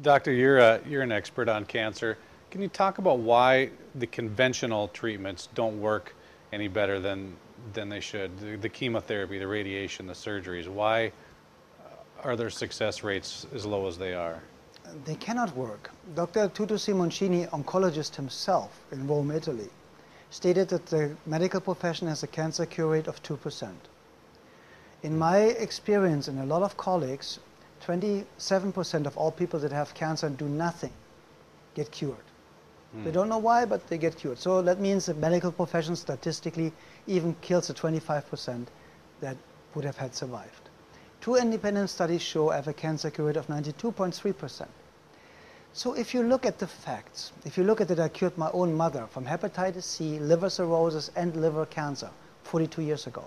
Doctor, you're an expert on cancer. Can you talk about why the conventional treatments don't work any better than they should? The chemotherapy, the radiation, the surgeries. Why are their success rates as low as they are? They cannot work. Dr. Tutu Simoncini, oncologist himself in Rome, Italy, stated that the medical profession has a cancer cure rate of 2%. In my experience and a lot of colleagues, 27% of all people that have cancer and do nothing get cured. They don't know why, but they get cured. So that means the medical profession statistically even kills the 25% that would have had survived. Two independent studies show I have a cancer cure rate of 92.3%. So if you look at the facts, if you look at that, I cured my own mother from hepatitis C, liver cirrhosis, and liver cancer 42 years ago.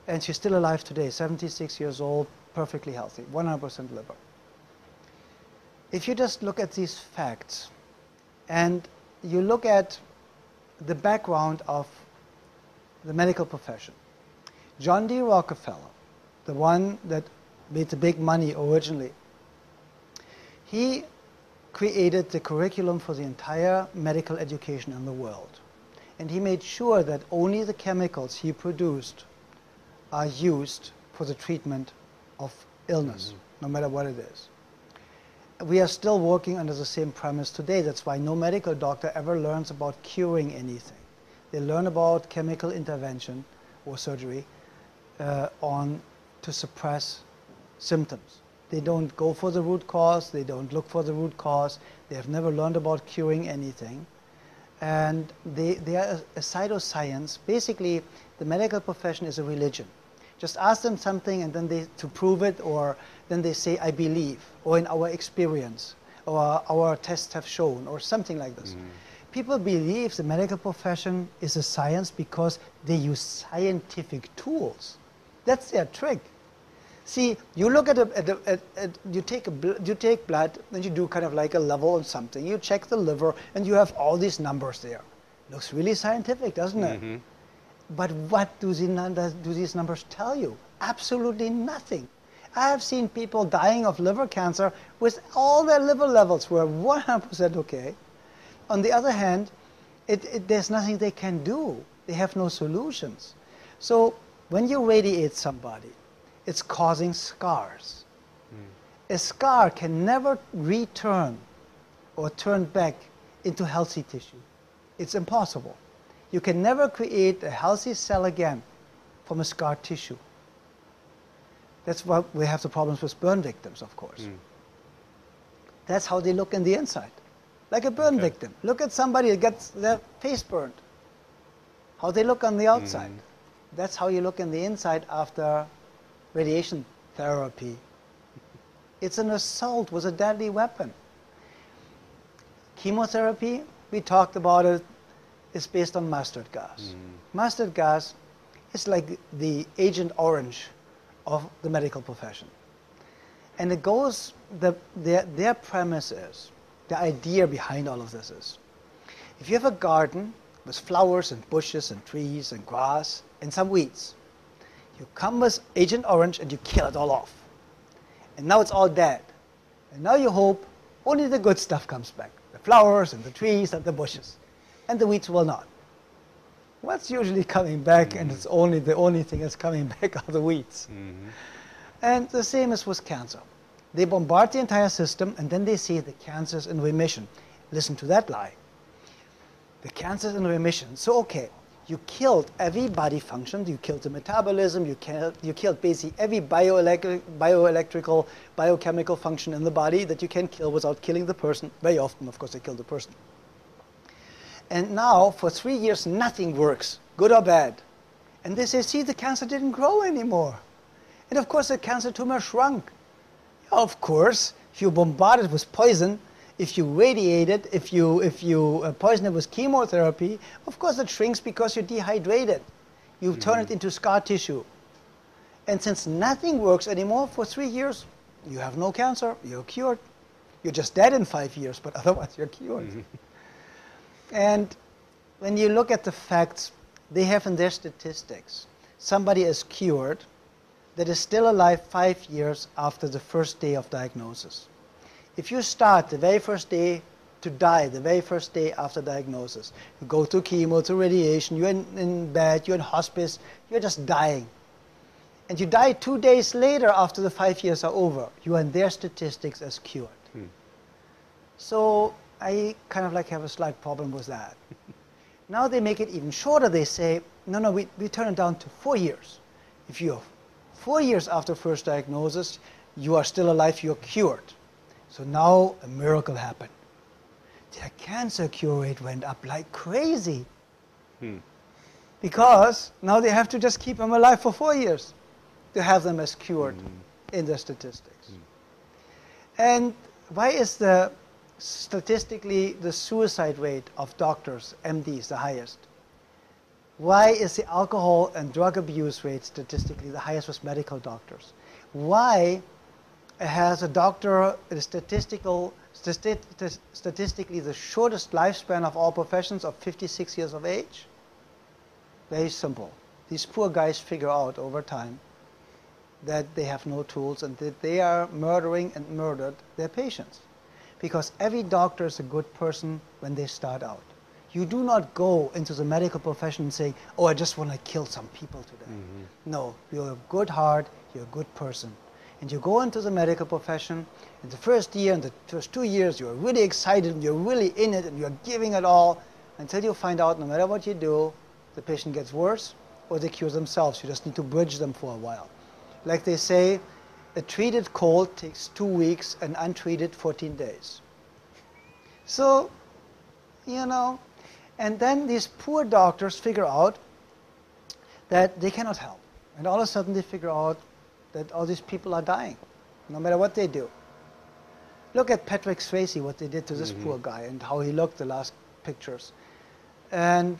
And she's still alive today, 76 years old, perfectly healthy, 100% liver. If you just look at these facts and you look at the background of the medical profession, John D. Rockefeller, the one that made the big money originally, he created the curriculum for the entire medical education in the world. And he made sure that only the chemicals he produced are used for the treatment of illness, no matter what it is. We are still working under the same premise today. That's why no medical doctor ever learns about curing anything. They learn about chemical intervention or surgery to suppress symptoms. They don't go for the root cause. They don't look for the root cause. They have never learned about curing anything. And they are a pseudoscience. Basically, the medical profession is a religion. Just ask them something and then to prove it, or then they say, I believe, or in our experience, or our tests have shown, or something like this. People believe the medical profession is a science because they use scientific tools. That's their trick. See, you look at you take blood, and you do kind of like a level on something. You check the liver, and you have all these numbers there. Looks really scientific, doesn't it? But what do these numbers tell you? Absolutely nothing. I have seen people dying of liver cancer with all their liver levels were 100% okay. On the other hand, there's nothing they can do. They have no solutions. So when you radiate somebody, it's causing scars. A scar can never return or turn back into healthy tissue. It's impossible. You can never create a healthy cell again from a scar tissue. That's why we have the problems with burn victims, of course. That's how they look in the inside, like a burn victim. Look at somebody that gets their face burned. How they look on the outside. That's how you look in the inside after radiation therapy. It's an assault with a deadly weapon. Chemotherapy, we talked about it, is based on mustard gas. Mustard gas is like the Agent Orange of the medical profession. And it goes, their premise is, the idea behind all of this is, if you have a garden with flowers and bushes and trees and grass and some weeds, you come with Agent Orange and you kill it all off. And now it's all dead. And now you hope only the good stuff comes back. The flowers and the trees and the bushes. And the weeds will not. What's usually coming back, and it's only the only thing that's coming back are the weeds. And the same is with cancer. They bombard the entire system, and then they say the cancer is in remission. Listen to that lie. The cancer is in remission. So, okay, you killed every body function. You killed the metabolism. You killed basically every bioelectrical, biochemical function in the body that you can kill without killing the person. Very often, of course, they kill the person. And now, for 3 years, nothing works, good or bad. And they say, see, the cancer didn't grow anymore. And of course, the cancer tumor shrunk. Of course, if you bombard it with poison, if you radiate it, if you poison it with chemotherapy, of course it shrinks because you dehydrate it. You turn it into scar tissue. And since nothing works anymore for 3 years, you have no cancer, you're cured. You're just dead in 5 years, but otherwise you're cured. And when you look at the facts, they have in their statistics, somebody is cured that is still alive 5 years after the first day of diagnosis. If you start the very first day to die, the very first day after diagnosis, you go to chemo, to radiation, you're in bed, you're in hospice, you're just dying. And you die 2 days later after the 5 years are over, you are in their statistics as cured. So I kind of like have a slight problem with that. Now they make it even shorter. They say, no, we turn it down to 4 years. If you're 4 years after first diagnosis, you are still alive, you're cured. So now a miracle happened. Their cancer cure rate went up like crazy. Because now they have to just keep them alive for 4 years to have them as cured in the statistics. And why is statistically the suicide rate of doctors, MDs, the highest? Why is the alcohol and drug abuse rate statistically the highest with medical doctors? Why has a doctor statistically the shortest lifespan of all professions of 56 years of age? Very simple. These poor guys figure out over time that they have no tools and that they are murdering and murdered their patients. Because every doctor is a good person when they start out. You do not go into the medical profession and say, oh, I just want to kill some people today. No, you're a good heart, you're a good person. And you go into the medical profession, in the first year, in the first 2 years, you're really excited, and you're really in it, and you're giving it all, until you find out no matter what you do, the patient gets worse, or they cure themselves. You just need to bridge them for a while. Like they say, a treated cold takes 2 weeks, and untreated 14 days. So, you know, and then these poor doctors figure out that they cannot help. And all of a sudden they figure out that all these people are dying, no matter what they do. Look at Patrick Swayze, what they did to this poor guy, and how he looked the last pictures. And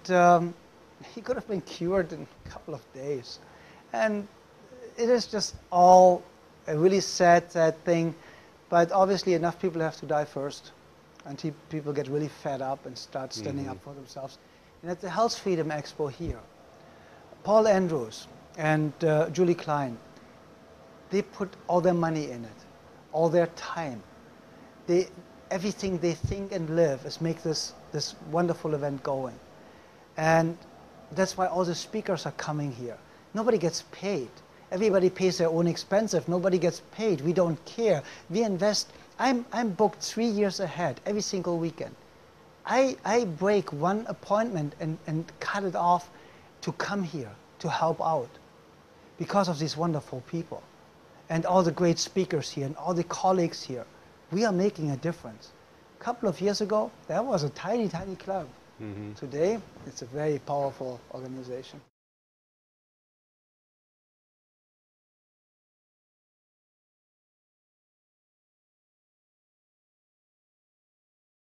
he could have been cured in a couple of days. And it is just all a really sad, sad thing. But obviously enough people have to die first until people get really fed up and start standing up for themselves. And at the Health Freedom Expo here, Paul Andrews and Julie Klein, they put all their money in it, all their time. Everything they think and live is make this wonderful event going. And that's why all the speakers are coming here. Nobody gets paid. Everybody pays their own expenses. Nobody gets paid. We don't care. We invest. I'm booked 3 years ahead every single weekend. I break one appointment and cut it off to come here, to help out because of these wonderful people and all the great speakers here and all the colleagues here. We are making a difference. A couple of years ago, that was a tiny, tiny club. Today, it's a very powerful organization.